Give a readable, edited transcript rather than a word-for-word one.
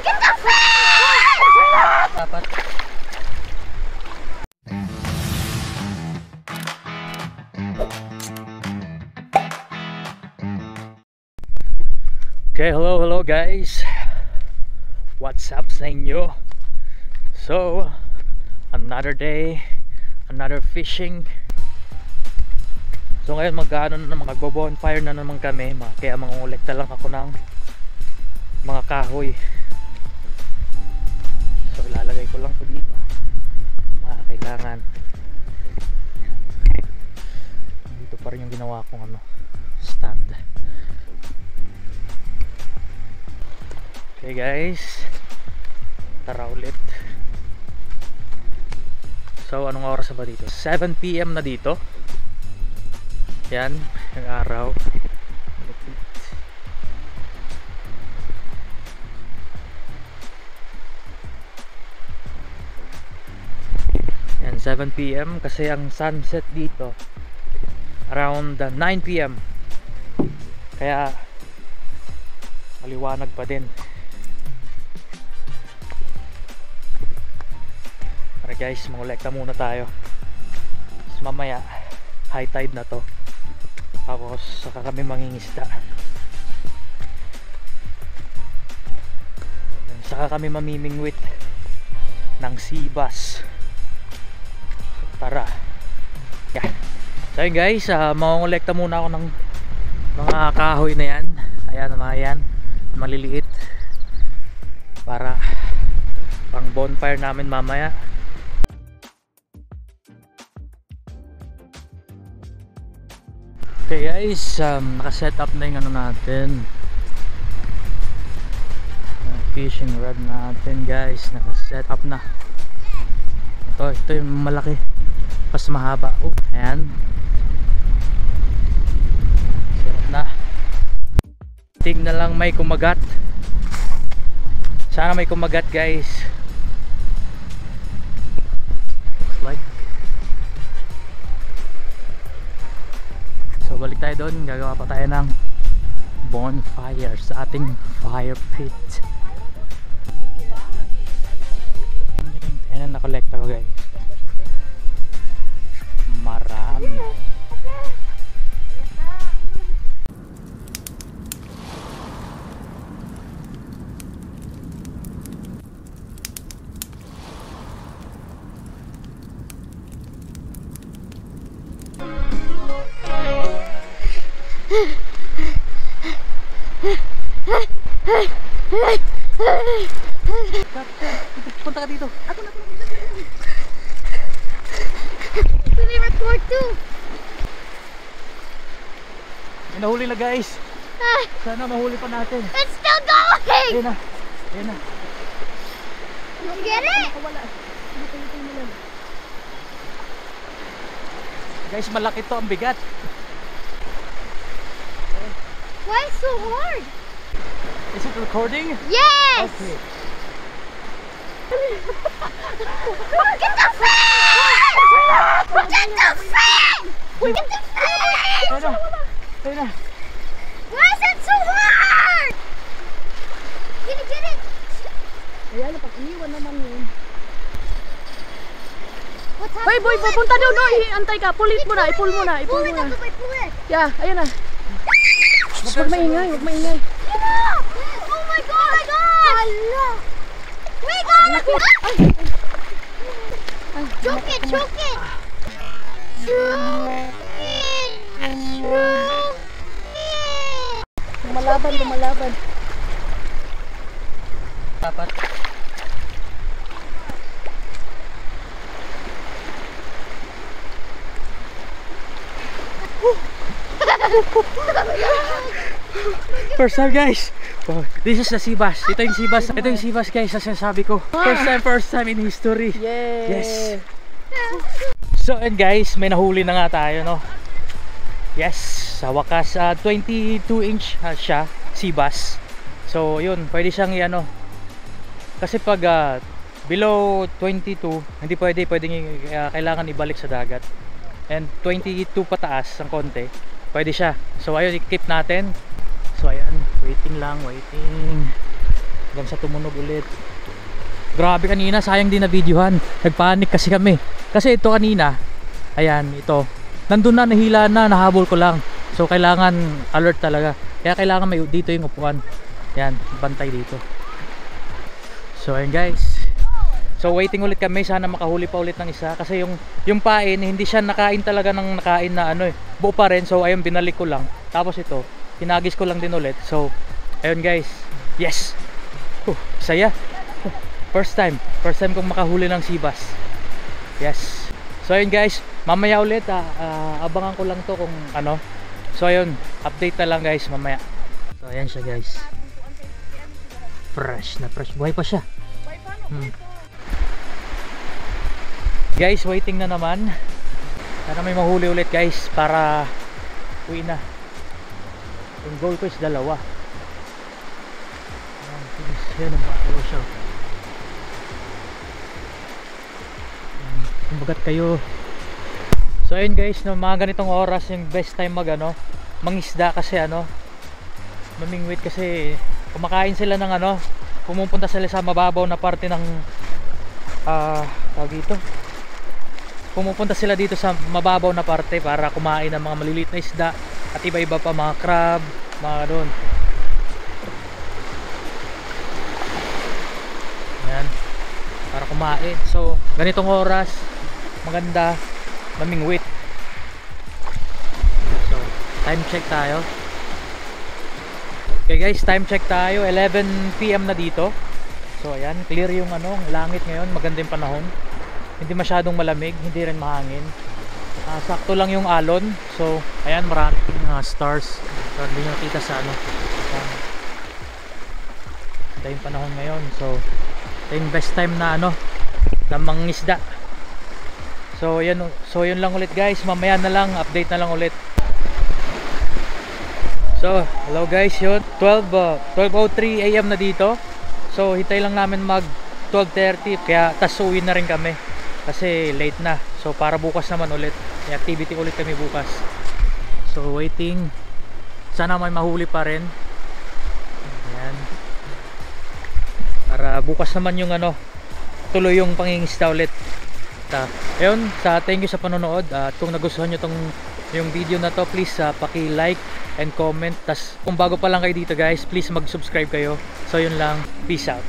Get the fish! Dapat. Okay, hello guys. What's up sa inyo? So, another day, another fishing. So ngayon magbo-bonfire na naman kami, kaya mangungulekta lang ako ng mga kahoy. So ilalagay ko lang ito dito, mga kailangan. Dito pa rin yung ginawa kong stand. Okay guys, tara ulit. So anong oras ba dito? 7 PM na dito. Yan, yung araw. Yan, 7 PM kasi ang sunset dito around 9 PM. Kaya maliwanag pa din. Alright guys, mangolekta muna tayo. Tapos mamaya high tide na to, tapos saka kami mangingisda. Saka kami mamimingwit ng sea bass. So, tara. Yeah. So yun guys, mangolekta muna ako ng mga kahoy na yan. Ayan, mga yan, maliliit, para pang bonfire namin mamaya. Okay guys, nakaset up na yung natin, fishing rod natin guys, nakaset up na. Ito yung malaki, mas mahaba. Ayan, set up na. Tingnan lang may kumagat, sana may kumagat guys. Like, so balik tayo doon, gagawa pa tayo ng bonfire sa ating fire pit. Ayan ang nakolekta ko guys, marami. Punta ka dito. Ako na. Let me record too. May nahuli na guys. Sana mahuli pa natin. It's still going. Ayun na. Ayun na. You get it? Guys, malaki to, ang bigat. Why so hard? Is it recording? Yes. Okay. Get the fish! Get the fish! Get the fish! Ayun na. Ayun na. Why is it so hard? Get it! Ayan, pag iniwan naman yun. What's happening? Hoy boy, pupunta doon, no? Antay ka, pull mo na. Pull it up, pull it. Yeah, ayan na. Huwag maingay, huwag maingay. Oh my god! Allah! We got it! Choke it! Choke it! Lumalaban. Dapat. First time guys. Wow, this is the sea bass. Ito yung sea bass. Ito yung sea bass guys, as sinasabi ko. First time in history. Yeah. Yes. So and guys, may nahuli na nga tayo, no. Yes, sa wakas 22-inch siya, sea bass. So yun, pwede siyang kasi pag below 22, hindi pwedeng kailangan ibalik sa dagat. And 22 pataas ang konti, pwede siya. So ayun, i-keep natin. So ayan, Waiting lang, waiting. Hanggang sa tumunog ulit. Grabe kanina, sayang din na videohan. Nagpanik kasi kami. Kasi ito kanina, ayan, ito. Nandun na, nahila na, nahabol ko lang. So kailangan alert talaga. Kaya kailangan may dito yung upuan. Yan, bantay dito. So ayun guys. So waiting ulit kami, sana makahuli pa ulit ng isa. Kasi yung pain, hindi siya nakain talaga ng nakain na ano eh. Buo pa rin, so ayun, binalik ko lang. Tapos ito, tinagis ko lang din ulit. So ayun guys, yes. Saya. First time kong makahuli ng sibas. Yes. So ayun guys, mamaya ulit abangan ko lang to kung ano. So ayun, update na lang guys mamaya. So ayan siya guys. Fresh na fresh, buhay pa siya. Guys, waiting na naman. Sana may mahuli ulit guys para uwi na. Yung goal ko is 2. Yan ang bago siya. Kumbagat kayo. So ayun guys, no, mga ganitong oras yung best time mangisda kasi mamingwit kasi kumakain sila ng pumupunta sila sa mababaw na parte ng tawag dito. Pumupunta sila dito sa mababaw na parte para kumain ng mga maliliit na isda at iba-iba pa, mga crab, mga doon. Yan, para kumain. So ganitong oras maganda mamingwit. So time check tayo. Okay guys, time check tayo. 11 PM na dito. So ayan, clear yung langit ngayon, maganda yung panahon. Hindi masyadong malamig, hindi rin mahangin. Sakto lang yung alon. So ayan, maraming stars. So hindi nyo kita sa ito yung panahon ngayon. So ito yung best time na na mangisda. So yun lang ulit guys, mamaya na lang, update na lang ulit. So hello guys, yun 12:03 AM na dito. So hintay lang namin mag 12:30 kaya tas uwi na rin kami kasi late na. So para bukas naman ulit, may activity ulit kami bukas. So waiting, sana may mahuli pa rin. Ayan, para bukas naman yung tuloy yung pangingisda ulit. Ayun, thank you sa panonood. At kung nagustuhan nyo yung video na to, please paki-like and comment. Tas kung bago pa lang kayo dito guys, please mag-subscribe kayo. So yun lang, peace out.